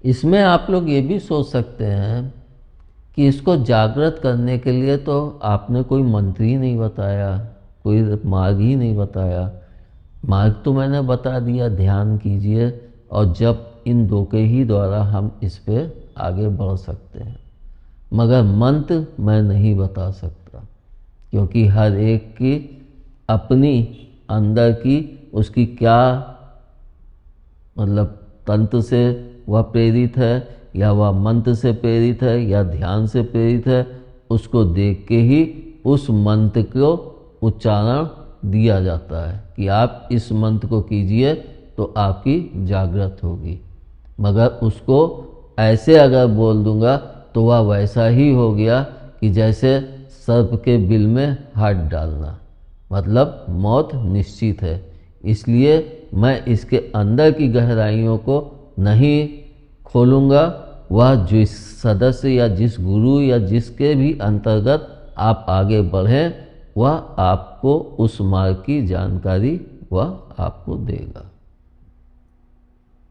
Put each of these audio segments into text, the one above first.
इसमें आप लोग ये भी सोच सकते हैं कि इसको जागृत करने के लिए तो आपने कोई मंत्र ही नहीं बताया, कोई मार्ग ही नहीं बताया। मार्ग तो मैंने बता दिया, ध्यान कीजिए और जब इन दो के ही द्वारा हम इस पे आगे बढ़ सकते हैं। मगर मंत्र मैं नहीं बता सकता, क्योंकि हर एक की अपनी अंदर की उसकी क्या मतलब तंत्र से वह प्रेरित है या वह मंत्र से प्रेरित है या ध्यान से प्रेरित है, उसको देख के ही उस मंत्र को उच्चारण दिया जाता है कि आप इस मंत्र को कीजिए तो आपकी जागृत होगी। मगर उसको ऐसे अगर बोल दूंगा तो वह वैसा ही हो गया कि जैसे सर्प के बिल में हाथ डालना, मतलब मौत निश्चित है। इसलिए मैं इसके अंदर की गहराइयों को नहीं खोलूँगा। वह जिस सदस्य या जिस गुरु या जिसके भी अंतर्गत आप आगे बढ़ें, वह आपको उस मार्ग की जानकारी वह आपको देगा।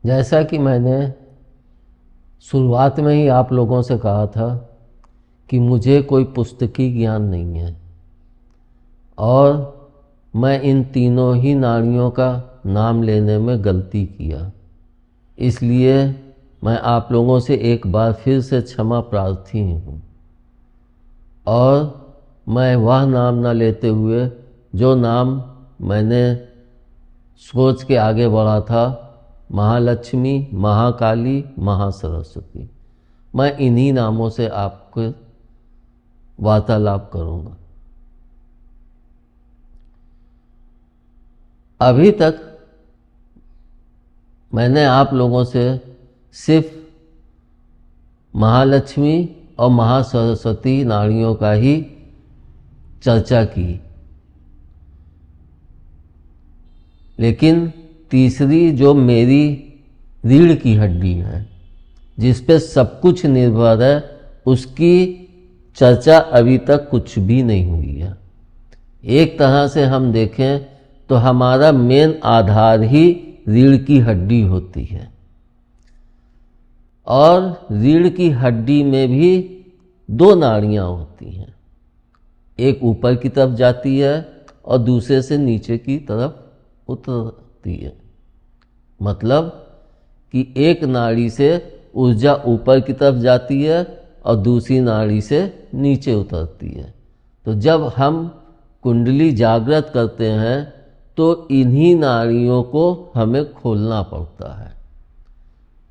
जैसा कि मैंने शुरुआत में ही आप लोगों से कहा था कि मुझे कोई पुस्तकी ज्ञान नहीं है और मैं इन तीनों ही नाड़ियों का नाम लेने में गलती किया। इसलिए मैं आप लोगों से एक बार फिर से क्षमा प्रार्थी हूँ और मैं वह नाम न लेते हुए जो नाम मैंने सोच के आगे बढ़ा था, महालक्ष्मी, महाकाली, महासरस्वती, मैं इन्हीं नामों से आपको वार्तालाप करूँगा। अभी तक मैंने आप लोगों से सिर्फ महालक्ष्मी और महासरस्वती नाड़ियों का ही चर्चा की, लेकिन तीसरी जो मेरी रीढ़ की हड्डी है, जिस पे सब कुछ निर्भर है, उसकी चर्चा अभी तक कुछ भी नहीं हुई है। एक तरह से हम देखें तो हमारा मेन आधार ही रीढ़ की हड्डी होती है और रीढ़ की हड्डी में भी दो नाड़ियाँ होती हैं, एक ऊपर की तरफ जाती है और दूसरे से नीचे की तरफ उतरती है। मतलब कि एक नाड़ी से ऊर्जा ऊपर की तरफ जाती है और दूसरी नाड़ी से नीचे उतरती है। तो जब हम कुंडली जागृत करते हैं तो इन्हीं नाड़ियों को हमें खोलना पड़ता है।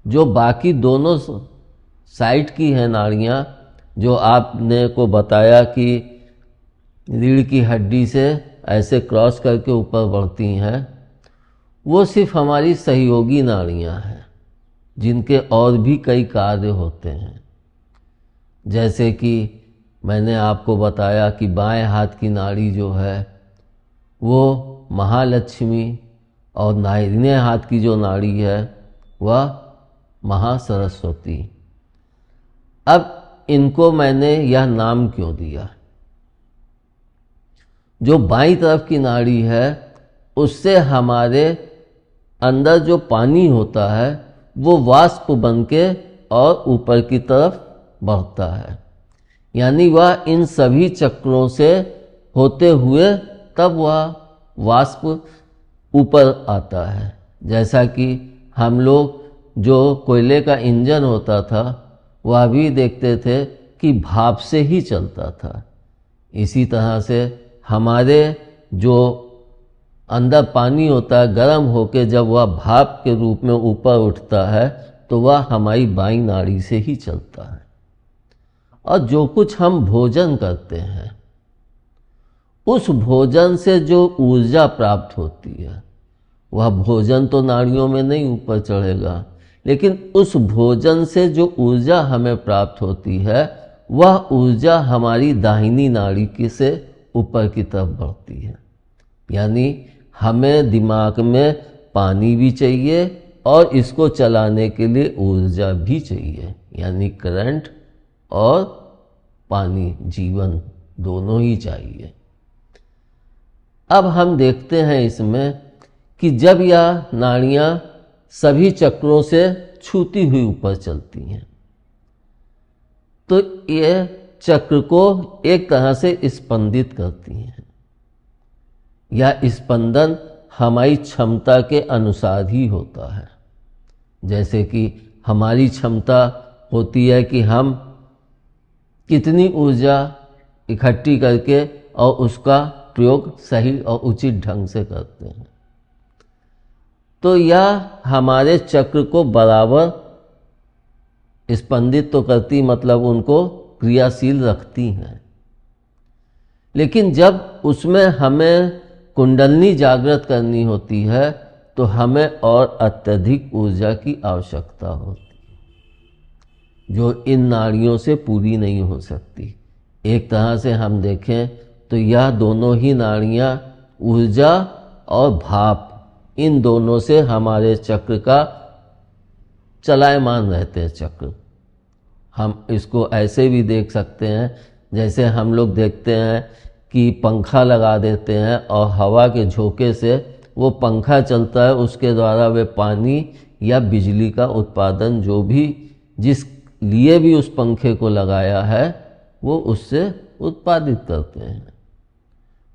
जो बाकी दोनों साइड की हैं नाड़ियाँ, जो आपने को बताया कि रीढ़ की हड्डी से ऐसे क्रॉस करके ऊपर बढ़ती हैं, वो सिर्फ हमारी सहयोगी नाड़ियाँ हैं, जिनके और भी कई कार्य होते हैं। जैसे कि मैंने आपको बताया कि बाएं हाथ की नाड़ी जो है वो महालक्ष्मी और दाहिने हाथ की जो नाड़ी है वह महासरस्वती। अब इनको मैंने यह नाम क्यों दिया? जो बाईं तरफ की नाड़ी है उससे हमारे अंदर जो पानी होता है वो वाष्प बनके और ऊपर की तरफ बढ़ता है, यानी वह इन सभी चक्रों से होते हुए तब वह वाष्प ऊपर आता है। जैसा कि हम लोग जो कोयले का इंजन होता था वह भी देखते थे कि भाप से ही चलता था। इसी तरह से हमारे जो अंदर पानी होता है, गर्म होकर जब वह भाप के रूप में ऊपर उठता है तो वह हमारी बाईं नाड़ी से ही चलता है। और जो कुछ हम भोजन करते हैं, उस भोजन से जो ऊर्जा प्राप्त होती है, वह भोजन तो नाड़ियों में नहीं ऊपर चढ़ेगा, लेकिन उस भोजन से जो ऊर्जा हमें प्राप्त होती है वह ऊर्जा हमारी दाहिनी नाड़ी की से ऊपर की तरफ बढ़ती है। यानी हमें दिमाग में पानी भी चाहिए और इसको चलाने के लिए ऊर्जा भी चाहिए, यानी करंट और पानी, जीवन दोनों ही चाहिए। अब हम देखते हैं इसमें कि जब यह नाड़ियाँ सभी चक्रों से छूती हुई ऊपर चलती हैं। तो ये चक्र को एक तरह से स्पंदित करती हैं। यह स्पंदन हमारी क्षमता के अनुसार ही होता है। जैसे कि हमारी क्षमता होती है कि हम कितनी ऊर्जा इकट्ठी करके और उसका प्रयोग सही और उचित ढंग से करते हैं। तो यह हमारे चक्र को बराबर स्पंदित तो करती, मतलब उनको क्रियाशील रखती हैं। लेकिन जब उसमें हमें कुंडलनी जागृत करनी होती है तो हमें और अत्यधिक ऊर्जा की आवश्यकता होती है, जो इन नाड़ियों से पूरी नहीं हो सकती। एक तरह से हम देखें तो यह दोनों ही नाड़ियाँ ऊर्जा और भाप, इन दोनों से हमारे चक्र का चलायमान रहते हैं चक्र। हम इसको ऐसे भी देख सकते हैं, जैसे हम लोग देखते हैं कि पंखा लगा देते हैं और हवा के झोंके से वो पंखा चलता है, उसके द्वारा वे पानी या बिजली का उत्पादन, जो भी जिस लिए भी उस पंखे को लगाया है, वो उससे उत्पादित करते हैं।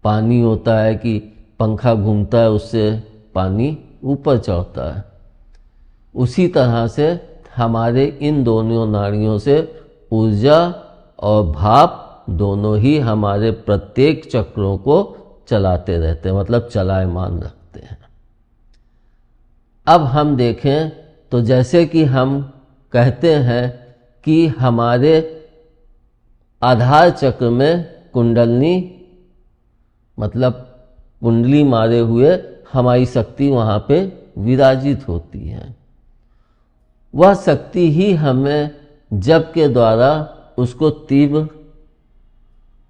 पानी होता है कि पंखा घूमता है, उससे पानी ऊपर चढ़ता है। उसी तरह से हमारे इन दोनों नाड़ियों से ऊर्जा और भाप दोनों ही हमारे प्रत्येक चक्रों को चलाते रहते हैं, मतलब चलायमान रखते हैं। अब हम देखें तो जैसे कि हम कहते हैं कि हमारे आधार चक्र में कुंडलनी, मतलब कुंडली मारे हुए हमारी शक्ति वहाँ पे विराजित होती है। वह शक्ति ही हमें जप के द्वारा उसको तीव्र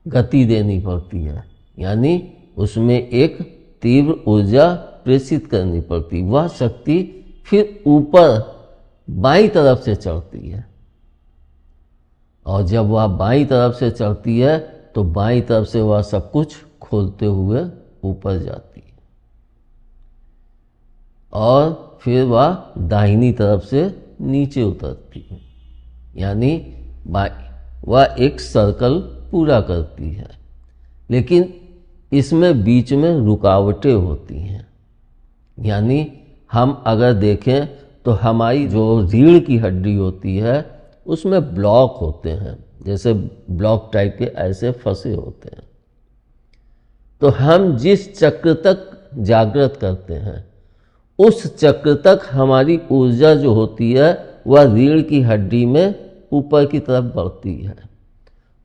गति देनी पड़ती है, यानी उसमें एक तीव्र ऊर्जा प्रेषित करनी पड़ती। वह शक्ति फिर ऊपर बाईं तरफ से चढ़ती है, और जब वह बाईं तरफ से चढ़ती है तो बाईं तरफ से वह सब कुछ खोलते हुए ऊपर जाती है, और फिर वह दाहिनी तरफ से नीचे उतरती है, यानी वह एक सर्कल पूरा करती है। लेकिन इसमें बीच में रुकावटें होती हैं, यानी हम अगर देखें तो हमारी जो रीढ़ की हड्डी होती है उसमें ब्लॉक होते हैं, जैसे ब्लॉक टाइप के ऐसे फंसे होते हैं। तो हम जिस चक्र तक जागृत करते हैं उस चक्र तक हमारी ऊर्जा जो होती है वह रीढ़ की हड्डी में ऊपर की तरफ बढ़ती है,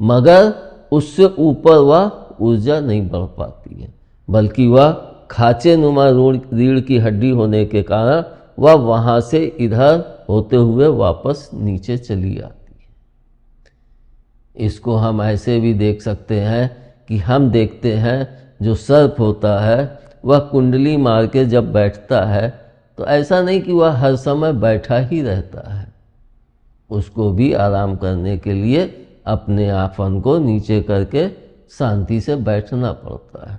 मगर उससे ऊपर वह ऊर्जा नहीं बढ़ पाती है, बल्कि वह खांचे नुमा रीढ़ की हड्डी होने के कारण वह वहाँ से इधर होते हुए वापस नीचे चली आती है। इसको हम ऐसे भी देख सकते हैं कि हम देखते हैं जो सर्प होता है वह कुंडली मार के जब बैठता है तो ऐसा नहीं कि वह हर समय बैठा ही रहता है, उसको भी आराम करने के लिए अपने आपन को नीचे करके शांति से बैठना पड़ता है।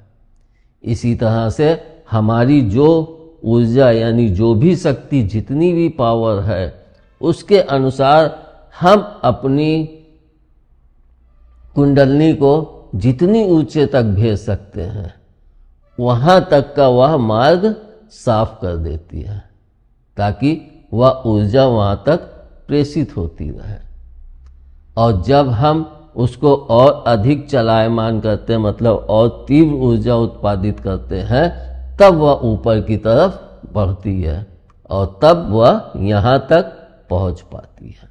इसी तरह से हमारी जो ऊर्जा, यानी जो भी शक्ति, जितनी भी पावर है, उसके अनुसार हम अपनी कुंडलनी को जितनी ऊंचे तक भेज सकते हैं वहाँ तक का वह मार्ग साफ कर देती है, ताकि वह ऊर्जा वहाँ तक प्रेषित होती रहे। और जब हम उसको और अधिक चलायमान करते हैं, मतलब और तीव्र ऊर्जा उत्पादित करते हैं, तब वह ऊपर की तरफ बढ़ती है और तब वह यहाँ तक पहुँच पाती है,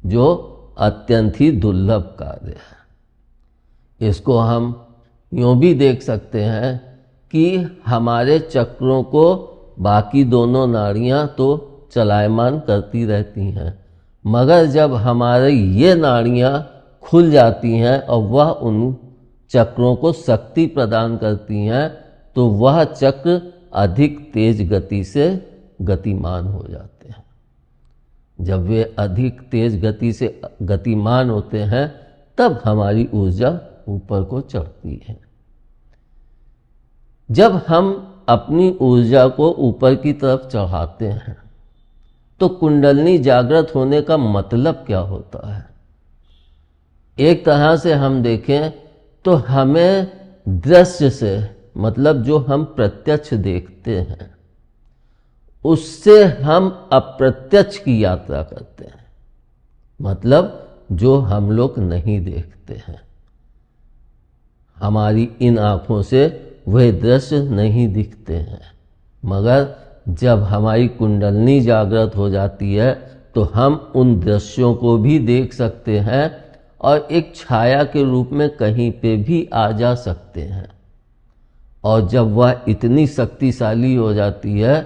जो अत्यंत ही दुर्लभ कार्य है। इसको हम यूँ भी देख सकते हैं कि हमारे चक्रों को बाकी दोनों नाड़ियाँ तो चलायमान करती रहती हैं, मगर जब हमारे ये नाड़ियाँ खुल जाती हैं और वह उन चक्रों को शक्ति प्रदान करती हैं, तो वह चक्र अधिक तेज गति से गतिमान हो जाते हैं। जब वे अधिक तेज गति से गतिमान होते हैं तब हमारी ऊर्जा ऊपर को चढ़ती है। जब हम अपनी ऊर्जा को ऊपर की तरफ चढ़ाते हैं तो कुंडलनी जागृत होने का मतलब क्या होता है? एक तरह से हम देखें तो हमें दृश्य से, मतलब जो हम प्रत्यक्ष देखते हैं, उससे हम अप्रत्यक्ष की यात्रा करते हैं। मतलब जो हम लोग नहीं देखते हैं, हमारी इन आँखों से वह दृश्य नहीं दिखते हैं, मगर जब हमारी कुंडलनी जागृत हो जाती है तो हम उन दृश्यों को भी देख सकते हैं और एक छाया के रूप में कहीं पे भी आ जा सकते हैं। और जब वह इतनी शक्तिशाली हो जाती है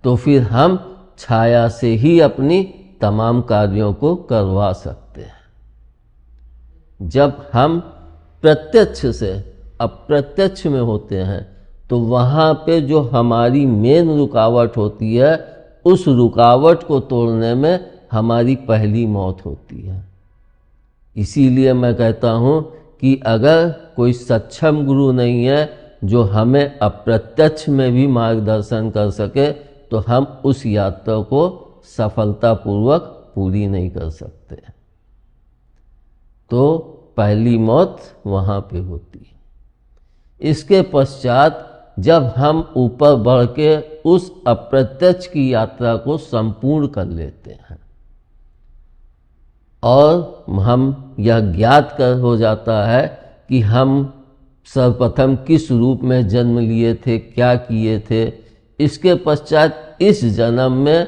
तो फिर हम छाया से ही अपनी तमाम कार्यों को करवा सकते हैं। जब हम प्रत्यक्ष से अप्रत्यक्ष में होते हैं तो वहाँ पे जो हमारी मेन रुकावट होती है, उस रुकावट को तोड़ने में हमारी पहली मौत होती है। इसीलिए मैं कहता हूँ कि अगर कोई सक्षम गुरु नहीं है जो हमें अप्रत्यक्ष में भी मार्गदर्शन कर सके, तो हम उस यात्रा को सफलतापूर्वक पूरी नहीं कर सकते। तो पहली मौत वहाँ पे होती है। इसके पश्चात जब हम ऊपर बढ़ के उस अप्रत्यक्ष की यात्रा को संपूर्ण कर लेते हैं और हम यह ज्ञात कर हो जाता है कि हम सर्वप्रथम किस रूप में जन्म लिए थे, क्या किए थे, इसके पश्चात इस जन्म में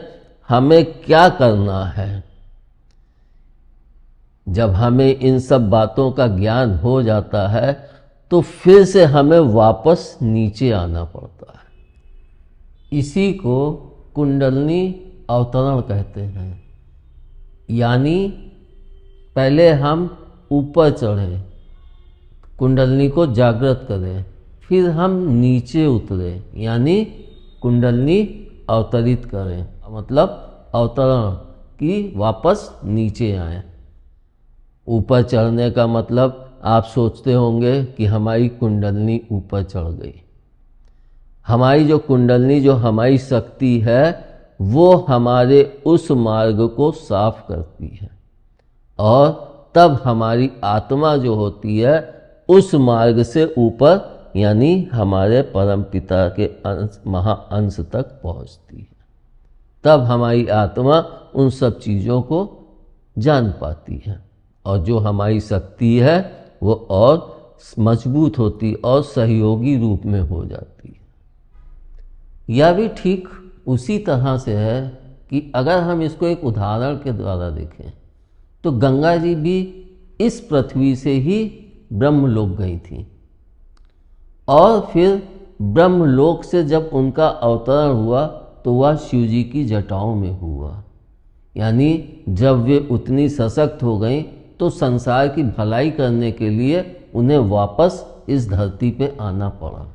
हमें क्या करना है। जब हमें इन सब बातों का ज्ञान हो जाता है तो फिर से हमें वापस नीचे आना पड़ता है। इसी को कुंडलनी अवतरण कहते हैं। यानी पहले हम ऊपर चढ़े, कुंडलनी को जागृत करें, फिर हम नीचे उतरे, यानी कुंडलनी अवतरित करें, मतलब अवतरण की वापस नीचे आए। ऊपर चढ़ने का मतलब आप सोचते होंगे कि हमारी कुंडलनी ऊपर चढ़ गई। हमारी जो कुंडलनी, जो हमारी शक्ति है, वो हमारे उस मार्ग को साफ करती है और तब हमारी आत्मा जो होती है उस मार्ग से ऊपर, यानी हमारे परम पिता के अंश, महाअंश तक पहुंचती है। तब हमारी आत्मा उन सब चीज़ों को जान पाती है और जो हमारी शक्ति है वो और मजबूत होती और सहयोगी रूप में हो जाती है। यह भी ठीक उसी तरह से है कि अगर हम इसको एक उदाहरण के द्वारा देखें तो गंगा जी भी इस पृथ्वी से ही ब्रह्मलोक गई थी और फिर ब्रह्मलोक से जब उनका अवतरण हुआ तो वह शिव जी की जटाओं में हुआ। यानी जब वे उतनी सशक्त हो गई तो संसार की भलाई करने के लिए उन्हें वापस इस धरती पे आना पड़ा।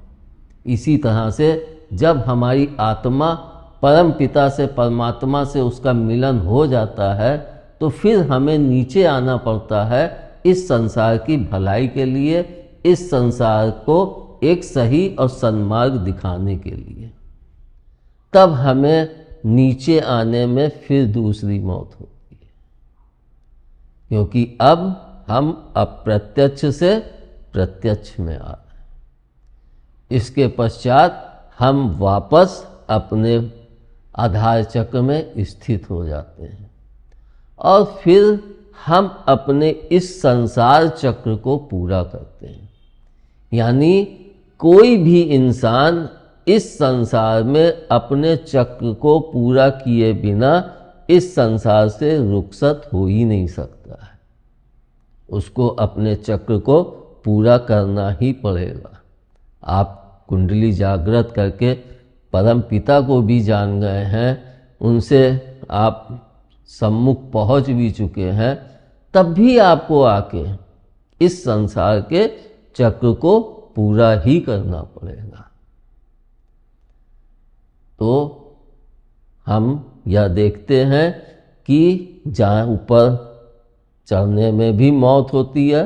इसी तरह से जब हमारी आत्मा परम पिता से, परमात्मा से उसका मिलन हो जाता है तो फिर हमें नीचे आना पड़ता है इस संसार की भलाई के लिए, इस संसार को एक सही और सन्मार्ग दिखाने के लिए। तब हमें नीचे आने में फिर दूसरी मौत होती है, क्योंकि अब हम अप्रत्यक्ष से प्रत्यक्ष में आ रहे हैं। इसके पश्चात हम वापस अपने आधार चक्र में स्थित हो जाते हैं और फिर हम अपने इस संसार चक्र को पूरा करते हैं। यानी कोई भी इंसान इस संसार में अपने चक्र को पूरा किए बिना इस संसार से रुखसत हो ही नहीं सकता है। उसको अपने चक्र को पूरा करना ही पड़ेगा। आप कुंडली जागृत करके परम पिता को भी जान गए हैं, उनसे आप सम्मुख पहुंच भी चुके हैं, तब भी आपको आके इस संसार के चक्र को पूरा ही करना पड़ेगा। तो हम यह देखते हैं कि जहाँ ऊपर चढ़ने में भी मौत होती है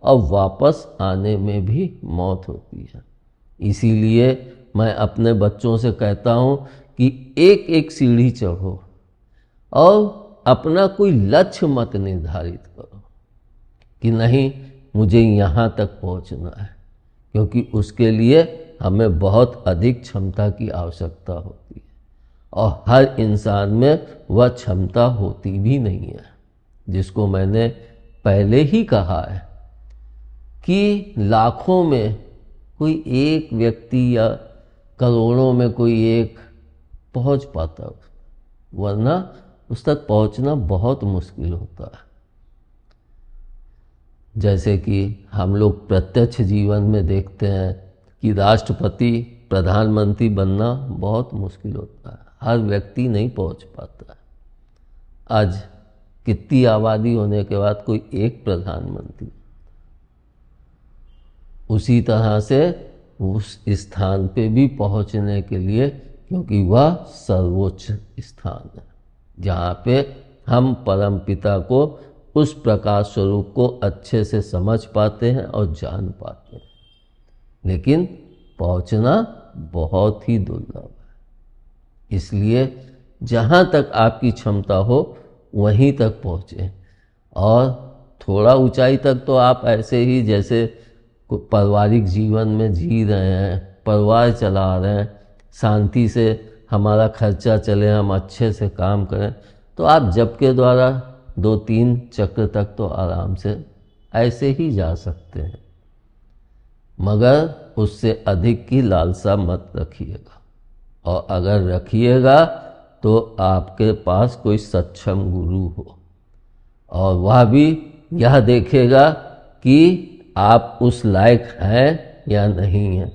और वापस आने में भी मौत होती है। इसीलिए मैं अपने बच्चों से कहता हूँ कि एक एक सीढ़ी चढ़ो, और अपना कोई लक्ष्य मत निर्धारित करो कि नहीं मुझे यहाँ तक पहुँचना है, क्योंकि उसके लिए हमें बहुत अधिक क्षमता की आवश्यकता होती है और हर इंसान में वह क्षमता होती भी नहीं है। जिसको मैंने पहले ही कहा है कि लाखों में कोई एक व्यक्ति या करोड़ों में कोई एक पहुंच पाता है, वरना उस तक पहुंचना बहुत मुश्किल होता है। जैसे कि हम लोग प्रत्यक्ष जीवन में देखते हैं कि राष्ट्रपति, प्रधानमंत्री बनना बहुत मुश्किल होता है, हर व्यक्ति नहीं पहुंच पाता है। आज कितनी आबादी होने के बाद कोई एक प्रधानमंत्री, उसी तरह से उस स्थान पे भी पहुंचने के लिए, क्योंकि वह सर्वोच्च स्थान है जहाँ पे हम परमपिता को, उस प्रकाश स्वरूप को अच्छे से समझ पाते हैं और जान पाते हैं, लेकिन पहुंचना बहुत ही दुर्लभ है। इसलिए जहाँ तक आपकी क्षमता हो वहीं तक पहुँचें, और थोड़ा ऊंचाई तक तो आप ऐसे ही जैसे पारिवारिक जीवन में जी रहे हैं, परिवार चला रहे हैं, शांति से हमारा खर्चा चले, हम अच्छे से काम करें, तो आप जप के द्वारा 2-3 चक्र तक तो आराम से ऐसे ही जा सकते हैं, मगर उससे अधिक की लालसा मत रखिएगा। और अगर रखिएगा तो आपके पास कोई सक्षम गुरु हो, और वह भी यह देखेगा कि आप उस लायक हैं या नहीं हैं,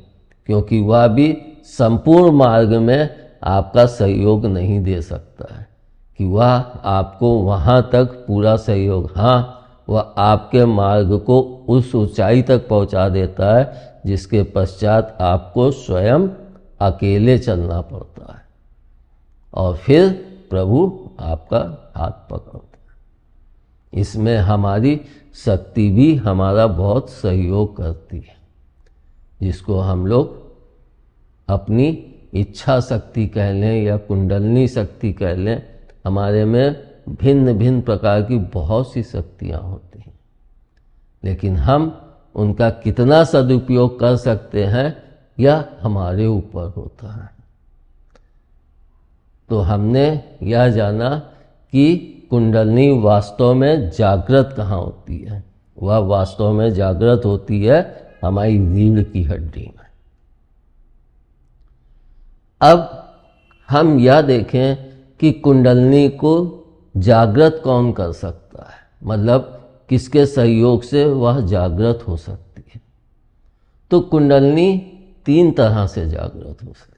क्योंकि वह भी संपूर्ण मार्ग में आपका सहयोग नहीं दे सकता है कि वह आपको वहाँ तक पूरा सहयोग, हाँ वह आपके मार्ग को उस ऊंचाई तक पहुँचा देता है जिसके पश्चात आपको स्वयं अकेले चलना पड़ता है, और फिर प्रभु आपका हाथ पकड़ते हैं। इसमें हमारी शक्ति भी हमारा बहुत सहयोग करती है, जिसको हम लोग अपनी इच्छा शक्ति कह लें या कुंडलनी शक्ति कह लें। हमारे में भिन्न भिन्न प्रकार की बहुत सी शक्तियाँ होती हैं, लेकिन हम उनका कितना सदुपयोग कर सकते हैं यह हमारे ऊपर होता है। तो हमने यह जाना कि कुंडलनी वास्तव में जागृत कहाँ होती है। वह वास्तव में जागृत होती है हमारी रीढ़ की हड्डी में। अब हम यह देखें कि कुंडलनी को जागृत कौन कर सकता है, मतलब किसके सहयोग से वह जागृत हो सकती है। तो कुंडलनी 3 तरह से जागृत हो सकती है।